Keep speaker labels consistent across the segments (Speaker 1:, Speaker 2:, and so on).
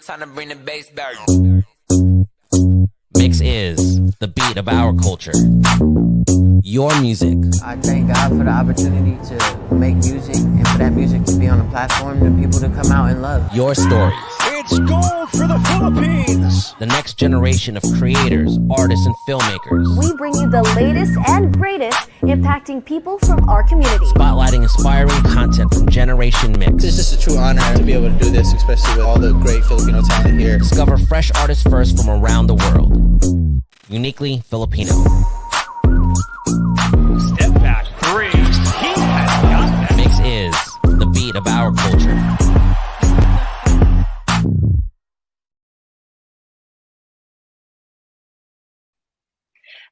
Speaker 1: Time to bring the bass back.
Speaker 2: Mix is the beat of our culture. Your music.
Speaker 3: I thank God for the opportunity to make music and for that music to be on a platform and people to come out and love.
Speaker 2: Your stories.
Speaker 4: It's gold for the Philippines.
Speaker 2: The next generation of creators, artists, and filmmakers.
Speaker 5: We bring you the latest and greatest impacting people from our community.
Speaker 2: Spotlighting inspiring content from Generation Mix.
Speaker 6: It's just a true honor to be able to do this, especially with all the great Filipino talent here.
Speaker 2: Discover fresh artists first from around the world. Uniquely Filipino.
Speaker 4: Step back three. He has got that.
Speaker 2: Mix is the beat of our culture.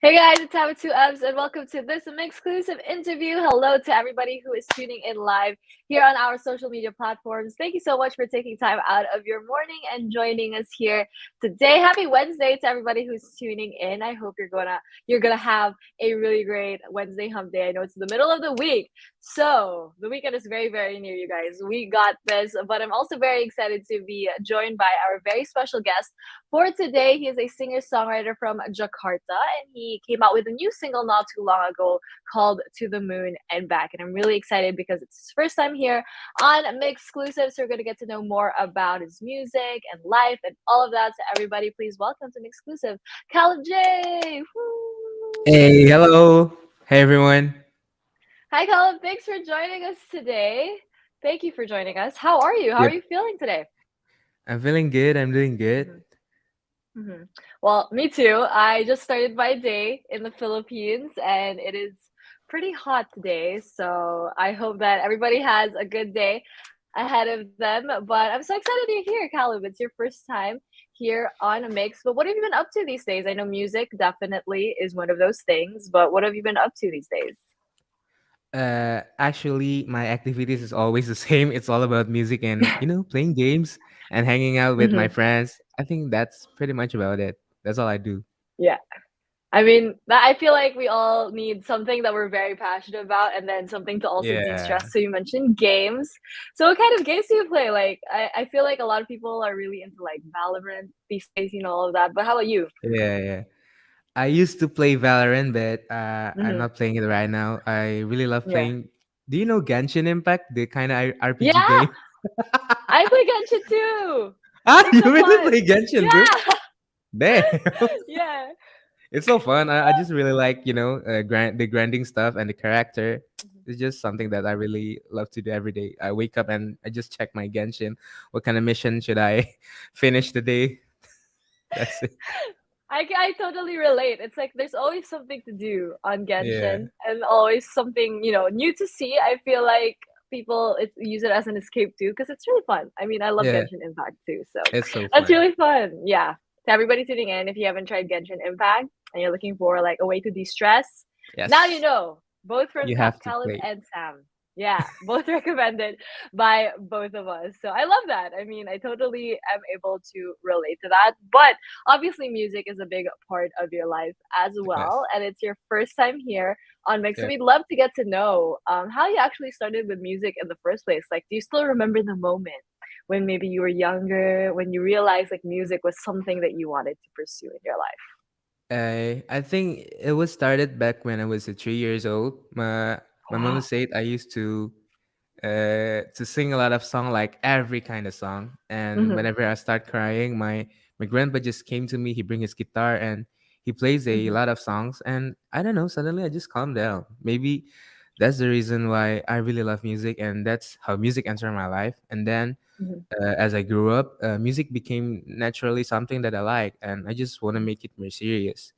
Speaker 7: Hey guys, it's Hava 2Ms and welcome to this exclusive interview. Hello to everybody who is tuning in live here on our social media platforms. Thank you so much for taking time out of your morning and joining us here today. Happy Wednesday to everybody who's tuning in. I hope you're gonna have a really great Wednesday hump day. I know it's the middle of the week, so the weekend is very, very near, you guys. We got this, but I'm also very excited to be joined by our very special guest for today. He is a singer-songwriter from Jakarta, and he came out with a new single not too long ago called To the Moon and Back. And I'm really excited because it's his first time here on Mix Exclusive. So we're going to get to know more about his music and life and all of that. So everybody, please welcome to Mix Exclusive, Kaleb J. Woo!
Speaker 8: Hey, hello. Hey, everyone.
Speaker 7: Hi, Kaleb. Thanks for joining us today. Thank you for joining us. How are you? How are
Speaker 8: Yep.
Speaker 7: you feeling today?
Speaker 8: I'm feeling good. I'm doing good.
Speaker 7: Mm-hmm. Well, me too. I just started my day in the Philippines and it is pretty hot today. So I hope that everybody has a good day ahead of them. But I'm so excited you're here, Kaleb. It's your first time here on a Mix. But what have you been up to these days? I know music definitely is one of those things, but what have you been up to these days?
Speaker 8: Actually, my activities is always the same. It's all about music and, playing games and hanging out with my
Speaker 7: Mm-hmm.
Speaker 8: friends. I think that's pretty much about it. That's all I do.
Speaker 7: Yeah. I mean, I feel like we all need something that we're very passionate about and then something to also
Speaker 8: Yeah.
Speaker 7: de-stress. So you mentioned games. So what kind of games do you play? Like, I feel like a lot of people are really into like Valorant these days, all of that. But how about you?
Speaker 8: Yeah, yeah. I used to play Valorant, but I'm
Speaker 7: Mm-hmm.
Speaker 8: not playing it right now. I really love
Speaker 7: Yeah.
Speaker 8: playing. Do you know Genshin Impact, the kind of RPG
Speaker 7: Yeah,
Speaker 8: game?
Speaker 7: I play Genshin too.
Speaker 8: Ah,
Speaker 7: It's
Speaker 8: you
Speaker 7: so
Speaker 8: really
Speaker 7: fun.
Speaker 8: play Genshin, bro?
Speaker 7: Yeah.
Speaker 8: Damn.
Speaker 7: Yeah.
Speaker 8: It's so fun. I just really like, the grinding stuff and the character. It's just something that I really love to do every day. I wake up and I just check my Genshin. What kind of mission should I finish today? That's it.
Speaker 7: I totally relate. It's like there's always something to do on
Speaker 8: Yeah.
Speaker 7: Genshin and always something, new to see. I feel like people use it as an escape too because it's really fun. I mean, I love
Speaker 8: Yeah.
Speaker 7: Genshin Impact too, so
Speaker 8: It's so
Speaker 7: that's
Speaker 8: fun.
Speaker 7: really fun. Yeah. To everybody tuning in, if you haven't tried Genshin Impact and you're looking for like a way to de-stress, now you
Speaker 8: Yes.
Speaker 7: know. Both from
Speaker 8: You have to
Speaker 7: Caleb
Speaker 8: play.
Speaker 7: and Sam. Yeah, both recommended by both of us. So I love that. I mean, I totally am able to relate to that. But obviously, music is a big part of your life as
Speaker 8: Yes.
Speaker 7: well. And it's your first time here on Mix. So
Speaker 8: Yeah.
Speaker 7: we'd love to get to know how you actually started with music in the first place. Like, do you still remember the moment when maybe you were younger, when you realized like music was something that you wanted to pursue in your life?
Speaker 8: I think it was started back when I was 3 years old. My mom
Speaker 7: Wow.
Speaker 8: said I used to sing a lot of song, like every kind of song. And
Speaker 7: Mm-hmm,
Speaker 8: whenever I start crying, my grandpa just came to me. He bring his guitar and he plays a
Speaker 7: mm-hmm,
Speaker 8: lot of songs. And I don't know, suddenly I just calmed down. Maybe that's the reason why I really love music, and that's how music entered my life. And then
Speaker 7: mm-hmm,
Speaker 8: as I grew up, music became naturally something that I like, and I just want to make it more serious.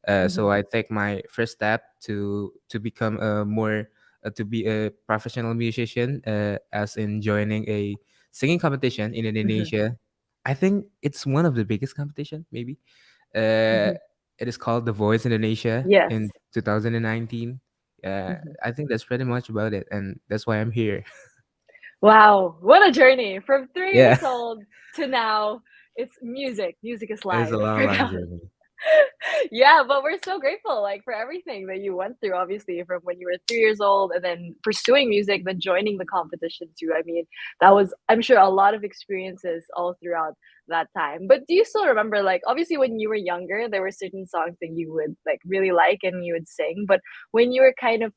Speaker 7: mm-hmm,
Speaker 8: So I take my first step to become a more to be a professional musician, as in joining a singing competition in
Speaker 7: mm-hmm,
Speaker 8: Indonesia. I think it's one of the biggest competition, maybe. Uh,
Speaker 7: mm-hmm.
Speaker 8: it is called The Voice Indonesia
Speaker 7: Yes.
Speaker 8: in 2019.
Speaker 7: Mhm.
Speaker 8: I think that's pretty much about it, and that's why I'm here.
Speaker 7: Wow, what a journey from 3 years
Speaker 8: Yeah,
Speaker 7: old to now. It's music. Music is
Speaker 8: it's a
Speaker 7: life
Speaker 8: long,
Speaker 7: for
Speaker 8: long
Speaker 7: God.
Speaker 8: journey.
Speaker 7: Yeah, but we're so grateful, like, for everything that you went through, obviously, from when you were 3 years old and then pursuing music, then joining the competition too. I mean, that was, I'm sure, a lot of experiences all throughout that time. But do you still remember, like, obviously, when you were younger, there were certain songs that you would, like, really like and you would sing, but when you were kind of,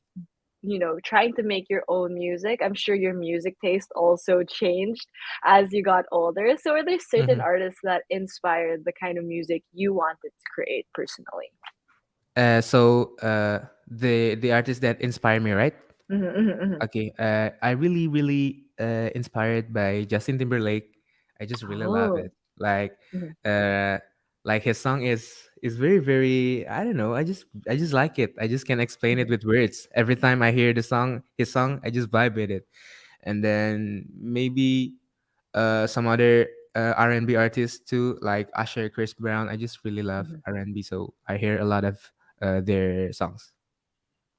Speaker 7: trying to make your own music, I'm sure your music taste also changed as you got older. So, are there certain
Speaker 8: Mhm.
Speaker 7: artists that inspired the kind of music you wanted to create personally?
Speaker 8: The artists that inspire me, right?
Speaker 7: Mhm, mhm, mhm.
Speaker 8: Okay. I really inspired by Justin Timberlake. I just really love
Speaker 7: Oh.
Speaker 8: it.
Speaker 7: Mhm,
Speaker 8: Uh, like his song is very. I don't know. I just like it. I just can't explain it
Speaker 7: mhm,
Speaker 8: with words. Every time I hear his song, I just vibe with it. And then maybe some other R&B artists too, like Usher, Chris Brown. I just really love
Speaker 7: mhm.
Speaker 8: R&B, so I hear a lot of their songs.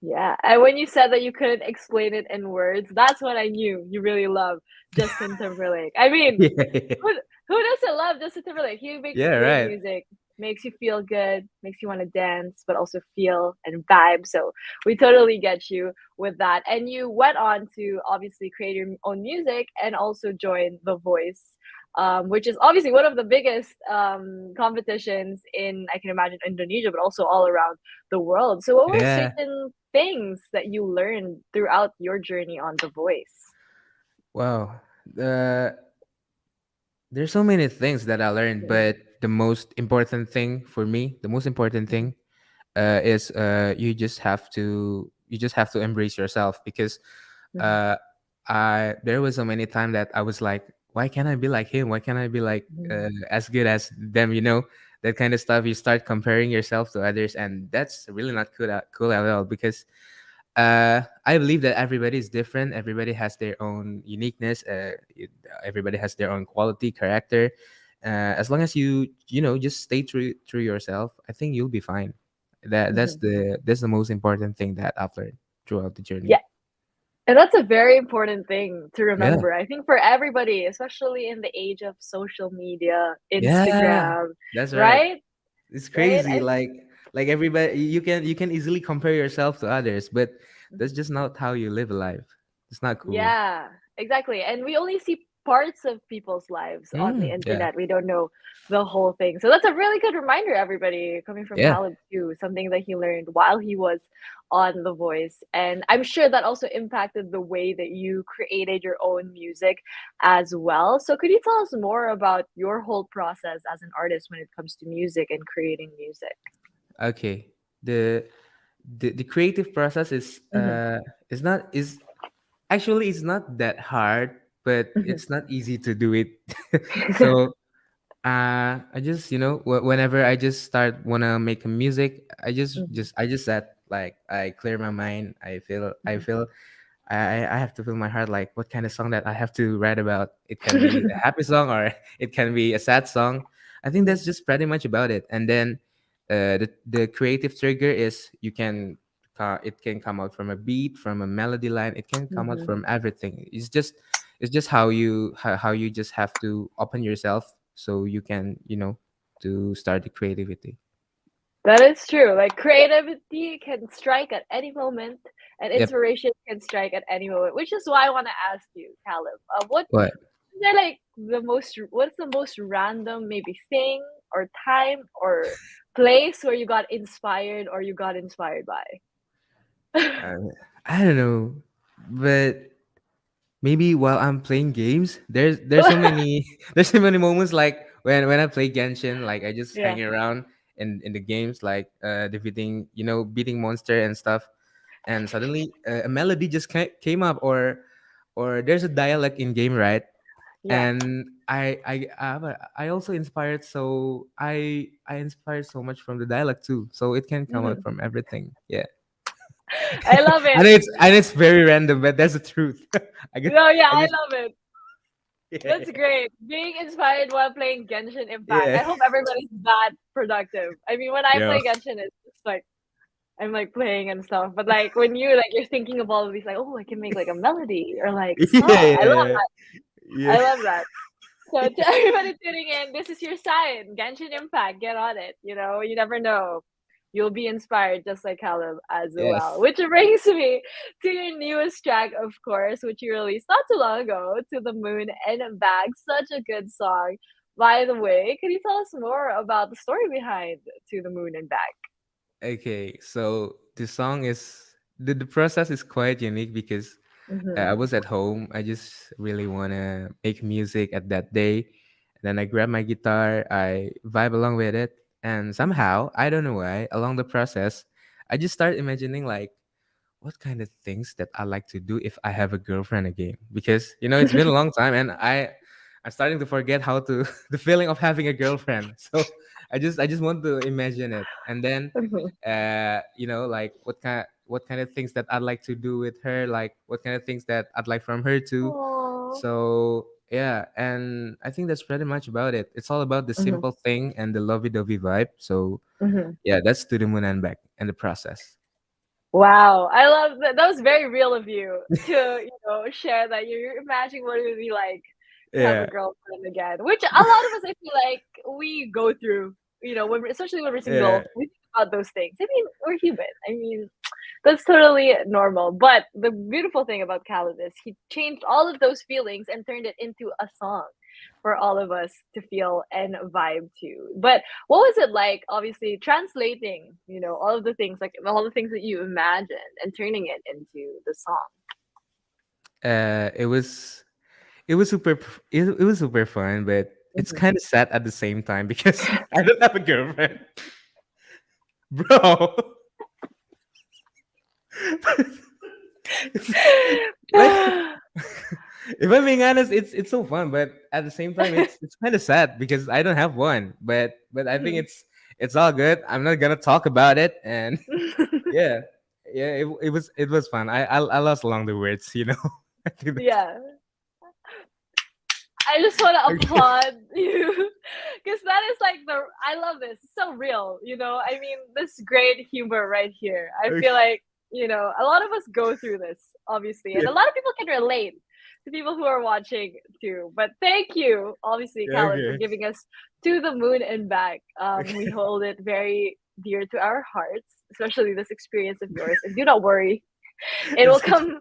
Speaker 7: Yeah, and when you said that you couldn't explain it in words, that's when I knew you really love Justin Timberlake. I mean,
Speaker 8: Yeah,
Speaker 7: who who doesn't love Justin Timberlake? He makes
Speaker 8: yeah,
Speaker 7: great
Speaker 8: right.
Speaker 7: music, makes you feel good, makes you want to dance, but also feel and vibe. So we totally get you with that. And you went on to obviously create your own music and also join The Voice, which is obviously one of the biggest competitions in, I can imagine, Indonesia, but also all around the world. So what were
Speaker 8: Yeah.
Speaker 7: certain things that you learned throughout your journey on The Voice?
Speaker 8: Wow. Uh, there's so many things that I learned,
Speaker 7: Mhm,
Speaker 8: but the most important thing for me, the most important
Speaker 7: mhm,
Speaker 8: thing, is you just have to embrace yourself because
Speaker 7: mhm,
Speaker 8: uh, I there was so many time that I was like, why can't I be like him? Why can't I be like
Speaker 7: mhm,
Speaker 8: as good as them? That kind of stuff. You start comparing yourself to others, and that's really not cool at all because I believe that everybody is different. Everybody has their own uniqueness. Everybody has their own quality, character. As long as you just stay true yourself, I think you'll be fine. That's
Speaker 7: mhm.
Speaker 8: the most important thing that I've learned throughout the journey.
Speaker 7: Yeah, and that's a very important thing to
Speaker 8: Yeah,
Speaker 7: remember. I think for everybody, especially in the age of social media,
Speaker 8: yeah,
Speaker 7: Instagram,
Speaker 8: that's right.
Speaker 7: right?
Speaker 8: It's
Speaker 7: Right?
Speaker 8: crazy. Like everybody, you can easily compare yourself to others, but that's just not how you live a life. It's not cool.
Speaker 7: Yeah, exactly. And we only see parts of people's lives on the
Speaker 8: Yeah,
Speaker 7: internet. We don't know the whole thing. So that's a really good reminder, everybody, coming from
Speaker 8: yeah.
Speaker 7: Kaleb too, something that he learned while he was on The Voice. And I'm sure that also impacted the way that you created your own music as well. So could you tell us more about your whole process as an artist when it comes to music and creating music?
Speaker 8: Okay. The the creative process
Speaker 7: Hmm.
Speaker 8: is not is actually it's not that hard, but
Speaker 7: Hmm.
Speaker 8: it's not easy to do it. So I just whenever I just start wanna make a music,
Speaker 7: Hmm.
Speaker 8: I just that like I clear my mind. I feel I have to feel my heart like what kind of song that I have to write about. It can be a happy song or it can be a sad song. I think
Speaker 7: Hmm.
Speaker 8: that's just pretty much about it. And then the creative trigger is it can come out from a beat, from a melody line. It can come out
Speaker 7: Hmm.
Speaker 8: from everything. It's just how you just have to open yourself so you can to start the creativity.
Speaker 7: That is true. Like creativity can strike at any moment, and
Speaker 8: Yep.
Speaker 7: inspiration can strike at any moment. Which is why I want to ask you, Caleb, what
Speaker 8: What?
Speaker 7: is there like what's the most random maybe thing or time or place where you got inspired or you got inspired by?
Speaker 8: Uh, I don't know, but maybe while I'm playing games, there's so many there's so many moments like when I play Genshin, like I just
Speaker 7: Yeah.
Speaker 8: hang around in the games, like defeating beating monster and stuff, and suddenly a melody just came up, or there's a dialect in game, right?
Speaker 7: Yeah.
Speaker 8: And I also inspired, so I inspired so much from the dialect too, so it can come out
Speaker 7: Mhm.
Speaker 8: from everything. Yeah.
Speaker 7: I love
Speaker 8: I
Speaker 7: it.
Speaker 8: know it's very random, but that's the truth. I guess
Speaker 7: No, yeah,
Speaker 8: I
Speaker 7: I
Speaker 8: just
Speaker 7: love it. That's
Speaker 8: yeah.
Speaker 7: great. Being inspired while playing Genshin Impact.
Speaker 8: Yeah.
Speaker 7: I hope everybody's that productive. I mean, when I
Speaker 8: Yeah.
Speaker 7: play Genshin, it's just like I'm like playing and stuff. But like when you're thinking of all of these, like, oh, I can make like a melody or like a
Speaker 8: Yeah,
Speaker 7: song. I love
Speaker 8: yeah,
Speaker 7: that.
Speaker 8: yeah.
Speaker 7: I love that. So to everybody tuning in, this is your sign. Genshin Impact, get on it. You never know. You'll be inspired just like Caleb as well.
Speaker 8: Yes.
Speaker 7: Which brings me to your newest track, of course, which you released not too long ago, To the Moon and Back. Such a good song. By the way, can you tell us more about the story behind To the Moon and Back?
Speaker 8: Okay, so the process is quite unique because I
Speaker 7: Mm-hmm.
Speaker 8: was at home. I just really wanna make music at that day. And then I grab my guitar, I vibe along with it, and somehow, I don't know why, along the process, I just start imagining like what kind of things that I like to do if I have a girlfriend again. Because it's been a long time, and I'm starting to forget how to the feeling of having a girlfriend. So I just want to imagine it, and then like what kind of things that I'd like to do with her, like what kind of things that I'd like from her too.
Speaker 7: Oh.
Speaker 8: So yeah, and I think that's pretty much about it. It's all about the
Speaker 7: Mm-hmm.
Speaker 8: simple thing and the lovey-dovey vibe. So
Speaker 7: Mm-hmm.
Speaker 8: yeah, that's To the Moon and Back and the process.
Speaker 7: Wow, I love that. That was very real of you to, share that you're imagining what it would be like to have a
Speaker 8: Yeah,
Speaker 7: girlfriend again, which a lot of us, I feel like, we go through, especially when we're
Speaker 8: yeah.
Speaker 7: single, we think about those things. I mean, we're human. I mean, that's totally normal. But the beautiful thing about Caleb is he changed all of those feelings and turned it into a song for all of us to feel and vibe to. But what was it like, obviously, translating, all of the things, like all the things that you imagined and turning it into the song?
Speaker 8: It was it was super fun, but it's
Speaker 7: Mhm.
Speaker 8: kind of sad at the same time because I don't have a girlfriend, bro. Like, if I'm being honest, it's so fun, but at the same time, it's kind of sad because I don't have one. But I think it's all good. I'm not gonna talk about it, and yeah, yeah, it was fun. I lost along the words. I think that's
Speaker 7: Yeah. I just want to
Speaker 8: okay.
Speaker 7: applaud you because that is like I love this. It's so real, I mean, this great humor right here. I feel
Speaker 8: Okay.
Speaker 7: like, a lot of us go through this, obviously, and
Speaker 8: Yeah,
Speaker 7: a lot of people can relate to people who are watching too. But thank you, obviously,
Speaker 8: yeah,
Speaker 7: Caleb, for
Speaker 8: okay.
Speaker 7: giving us To the Moon and Back. We hold it very dear to our hearts, especially this experience of yours. And do not worry, it will
Speaker 8: It's okay.
Speaker 7: come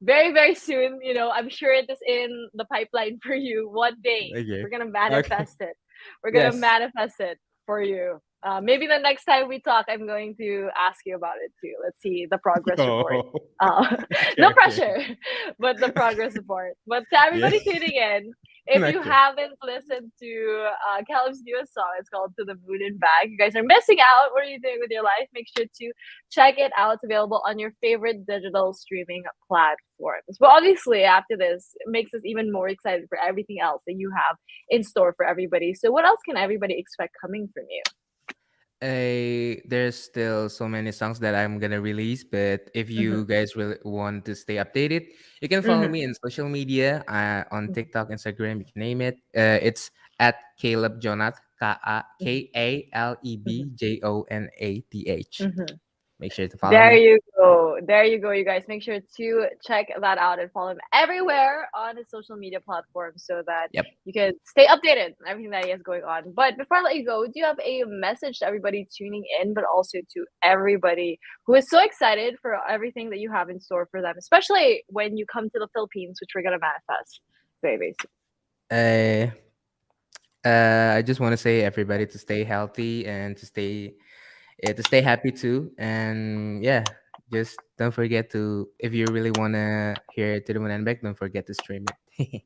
Speaker 7: very, very soon. I'm sure it is in the pipeline for you. One day,
Speaker 8: Okay.
Speaker 7: we're gonna
Speaker 8: Okay.
Speaker 7: manifest it. We're gonna
Speaker 8: Yes.
Speaker 7: manifest it for you. Maybe the next time we talk, I'm going to ask you about it too. Let's see the progress report.
Speaker 8: Oh. Okay,
Speaker 7: No
Speaker 8: okay.
Speaker 7: pressure, but the progress report. But to
Speaker 8: Yeah.
Speaker 7: everybody tuning in, if you
Speaker 8: Okay.
Speaker 7: haven't listened to Caleb's newest song, it's called To the Moon and Back. You guys are missing out. What are you doing with your life? Make sure to check it out. It's available on your favorite digital streaming platforms. But obviously, after this, it makes us even more excited for everything else that you have in store for everybody. So, what else can everybody expect coming from you?
Speaker 8: There's still so many songs that I'm gonna release, but if
Speaker 7: Mm-hmm.
Speaker 8: you guys really want to stay updated, you can follow
Speaker 7: Mm-hmm.
Speaker 8: me in social media, on TikTok, Instagram, you can name it. It's at Caleb Jonath, KALEBJONATH.
Speaker 7: Mm-hmm.
Speaker 8: Make sure to follow
Speaker 7: There
Speaker 8: me.
Speaker 7: you go. There you go, you guys. Make sure to check that out and follow him everywhere on his social media platforms so that
Speaker 8: Yep.
Speaker 7: you can stay updated on everything that he has going on. But before I let you go, do you have a message to everybody tuning in, but also to everybody who is so excited for everything that you have in store for them, especially when you come to the Philippines, which we're going to manifest very, very soon?
Speaker 8: Uh, I just want to say everybody to stay healthy and to stay happy too. And yeah, just don't forget to, if you really want to hear To the Moon and Back, don't forget to stream it.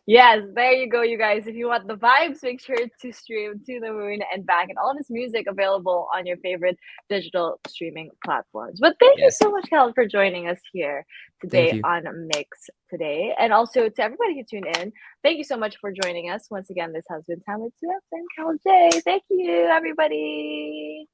Speaker 7: Yes, there you go, you guys. If you want the vibes, make sure to stream To the Moon and Back, and all this music available on your favorite digital streaming platforms. But thank you
Speaker 8: Yes.
Speaker 7: so much, Cal, for joining us here
Speaker 8: Thank
Speaker 7: today
Speaker 8: you.
Speaker 7: on Mix Today. And also to everybody who tuned in, thank you so much for joining us. Once again, this has been Time with 2Fs and Cal J. Thank you, everybody.